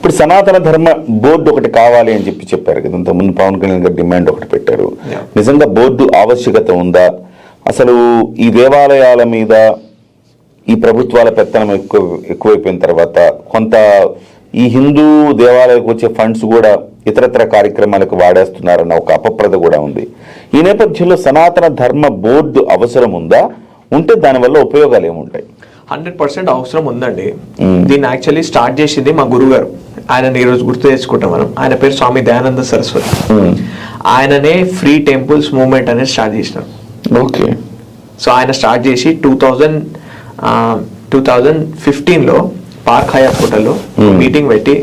ఇప్పుడు సనాతన ధర్మ బోర్డు ఒకటి కావాలి అని చెప్పారు కదా, ఇంతకుముందు పవన్ కళ్యాణ్ గారు డిమాండ్ ఒకటి పెట్టారు. నిజంగా బోర్డు ఆవశ్యకత ఉందా? అసలు ఈ దేవాలయాల మీద ఈ ప్రభుత్వాల పెత్తనం ఎక్కువైపోయిన తర్వాత కొంత ఈ హిందూ దేవాలయాలకు వచ్చే ఫండ్స్ కూడా ఇతరత్ర కార్యక్రమాలకు వాడేస్తున్నారన్న ఒక అపప్రద కూడా ఉంది. ఈ నేపథ్యంలో సనాతన ధర్మ బోర్డు అవసరం ఉందా? ఉంటే దానివల్ల ఉపయోగాలు ఏముంటాయి? 100% అవసరం ఉందండి. దీన్ని యాక్చువల్లీ స్టార్ట్ చేసింది మా గురువు గారు. ఆయనని ఈరోజు గుర్తు తెచ్చుకుంటాం మనం. ఆయన పేరు స్వామి దయానంద సరస్వతి. ఆయననే ఫ్రీ టెంపుల్స్ మూవ్మెంట్ అనేది స్టార్ట్ చేసినారు. ఓకే. సో ఆయన స్టార్ట్ చేసి 2015లో పార్క్ హయాత్ హోటల్లో మీటింగ్ పెట్టి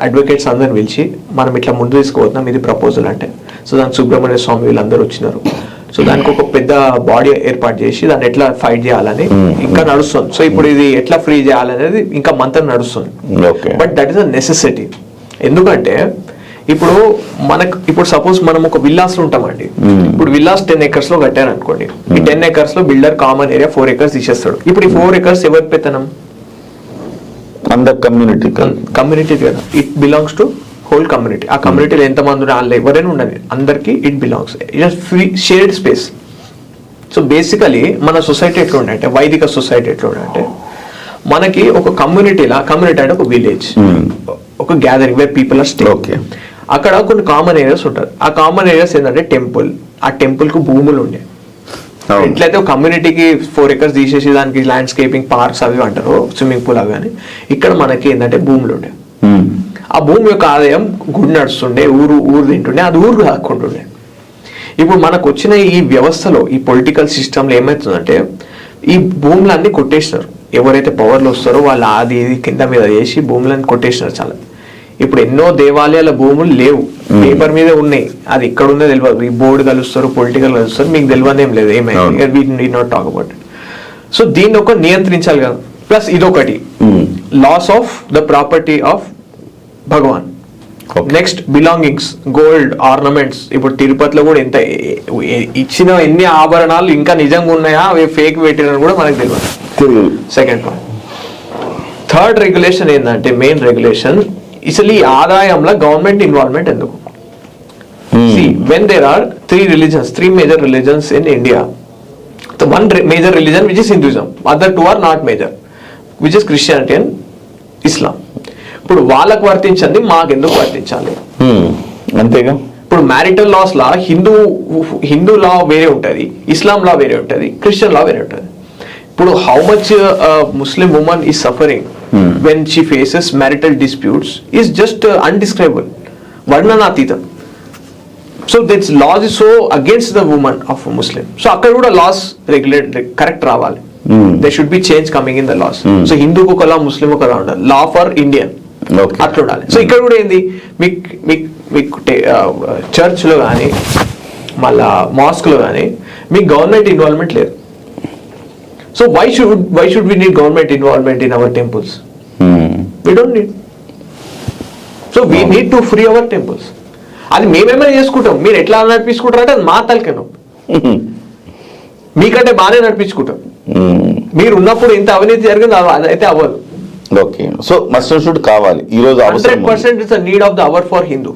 అడ్వకేట్స్ అందరిని పిలిచి మనం ఇట్లా ముందు తీసుకుపోతున్నాం, ఇది ప్రపోజల్ అంటే. సో దానికి సుబ్రహ్మణ్య స్వామి వీళ్ళందరూ వచ్చినారు. సో దానికి ఒక పెద్ద బాడీ ఏర్పాటు చేసి దాన్ని ఎట్లా ఫైట్ చేయాలని ఇంకా నడుస్తుంది. సో ఇప్పుడు ఇది ఎట్లా ఫ్రీ చేయాలనేది ఇంకా మంత్రం నడుస్తుంది. But that is a necessity. ఎందుకంటే ఇప్పుడు సపోజ్ మనం ఒక విల్లాస్ లో ఉంటామండి. ఇప్పుడు విల్లాస్ 10 acres లో కట్టారు అనుకోండి. ఈ 10 acres లో బిల్డర్ కామన్ ఏరియా 4 acres తీసేస్తాడు. ఇప్పుడు ఈ 4 acres ఎవరి పెత్తనం? కమ్యూనిటీ కదా. It belongs to whole community. ఆ కమ్యూనిటీలో ఎంతమంది వాళ్ళు ఎవరైనా ఉండదు, అందరికి it belongs. It free shared space. So basically మన సొసైటీ ఎట్లా ఉండే అంటే, వైదిక సొసైటీ ఎట్లా ఉండే అంటే, మనకి ఒక కమ్యూనిటీ అంటే ఒక విలేజ్, ఒక gathering where people are stay. అక్కడ కొన్ని కామన్ ఏరియాస్ ఉంటారు. ఆ కామన్ ఏరియాస్ ఏంటంటే టెంపుల్. ఆ టెంపుల్ కు భూములు ఉండే. ఎట్లయితే ఒక కమ్యూనిటీకి 4 acres తీసేసి దానికి ల్యాండ్స్కేపింగ్ పార్క్స్ అవి అంటారు, స్విమ్మింగ్ పూల్ అవి అని, ఇక్కడ మనకి ఏంటంటే భూములు ఉండే. ఆ భూమి యొక్క ఆదాయం గుడి నడుస్తుండే, ఊరు తింటుండే, అది ఊరు కాకుంటుండే. ఇప్పుడు మనకు వచ్చిన ఈ వ్యవస్థలో, ఈ పొలిటికల్ సిస్టంలో ఏమవుతుందంటే, ఈ భూములన్నీ కొట్టేసినారు. ఎవరైతే పవర్లో వస్తారో వాళ్ళు అది కింద మీద చేసి భూములన్నీ కొట్టేసినారు చాలా. ఇప్పుడు ఎన్నో దేవాలయాల భూములు లేవు, పేపర్ మీద ఉన్నాయి. అది ఇక్కడ ఉందో తెలియదు. ఈ బోర్డు కలుస్తారు, పొలిటికల్ కలుస్తారు, మీకు తెలియదేం లేదు ఏమైంది. We need not talk about it. So దీన్ని ఒక నియంత్రించాలి కదా. ప్లస్ ఇదొకటి loss of the property of Bhagwan. Next belongings, gold ornaments. ఇప్పుడు తిరుపతిలో కూడా ఎంత ఇచ్చిన ఎన్ని ఆభరణాలు ఇంకా నిజంగా ఉన్నాయా, అవి ఫేక్ పెట్టినా కూడా మనకు తెలియదు. Second point. థర్డ్ రెగ్యులేషన్ ఏంటంటే, మెయిన్ రెగ్యులేషన్, అసలు ఈ ఆదాయంలో గవర్నమెంట్ ఇన్వాల్వ్మెంట్ ఎందుకు? when there are three major religions in India, the one major religion which is Hinduism, other two are not major, which is Christianity and Islam. ఇప్పుడు వాళ్ళకు వర్తించండి, మాకు ఎందుకు వర్తించాలి? అంతేగా. ఇప్పుడు మ్యారిటల్ లాస్ లా హిందూ లా వేరే ఉంటుంది, ఇస్లాం లా వేరే ఉంటుంది, క్రిస్టియన్ లా వేరే ఉంటుంది. ఇప్పుడు how much Muslim women is suffering when she faces marital disputes is just undescribable, varnanatītam. So this laws is so against the woman of a Muslim. So akkada kuda laws regulate correct ravali. There should be change coming in the laws. So Hindu ku kala Muslim ku kala undali, law for Indian atla undali. So ikkada kuda endi మీకు church లో కానీ మళ్ళా mask లో కానీ మీకు government involvement లేదు. So why should we need government involvement in our temples? We don't need. So we need to free our temples. అది మేమేమైనా చేసుకుంటాం, మీరు ఎట్లా నడిపించుకుంటారంటే అది మా తలకెను. మీకంటే బాగానే నడిపించుకుంటాం. మీరు ఉన్నప్పుడు ఇంత అవినీతి జరిగింది, అదైతే అవ్వదు. ఓకే. సో మస్ట్ షుడ్ కావాలి. ఈ రోజు 100% it's the need of the hour for Hindu.